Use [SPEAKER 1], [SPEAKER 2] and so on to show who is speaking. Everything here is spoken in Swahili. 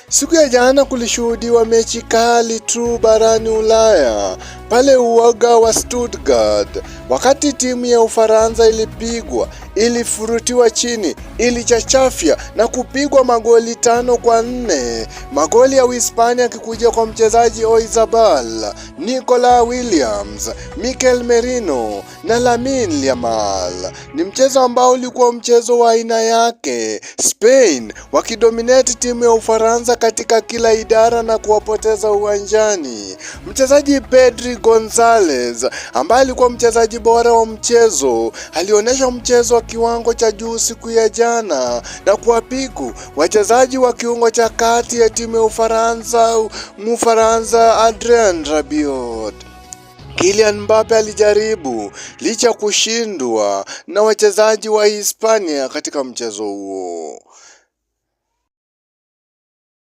[SPEAKER 1] Siku ya jana kulishuhudiwa mechi kali tu barani Ulaya pale uoga wa Stuttgart. Wakati timu ya Ufaransa ilifurutiwa chini, ilichachafya na kupigwa magoli 5-4. Magoli ya Uhispania yakikuja kwa mchezaji Oyarzabal, Nicolas Williams, Mikel Merino na Lamine Yamal. Ni mchezo ambao ulikuwa mchezo wa aina yake, Spain wakidominate timu ya Ufaransa katika kila idara na kuwapoteza uwanjani. Mchezaji Pedri Gonzalez ambaye alikuwa mchezaji bora wa mchezo alionyesha mchezo wa kiwango cha juu siku ya jana na kuwapiku wachezaji wa kiungo cha kati ya timu ya Ufaransa Adrien Rabiot. Kylian Mbappe alijaribu licha kushindwa na wachezaji wa Hispania katika mchezo huo.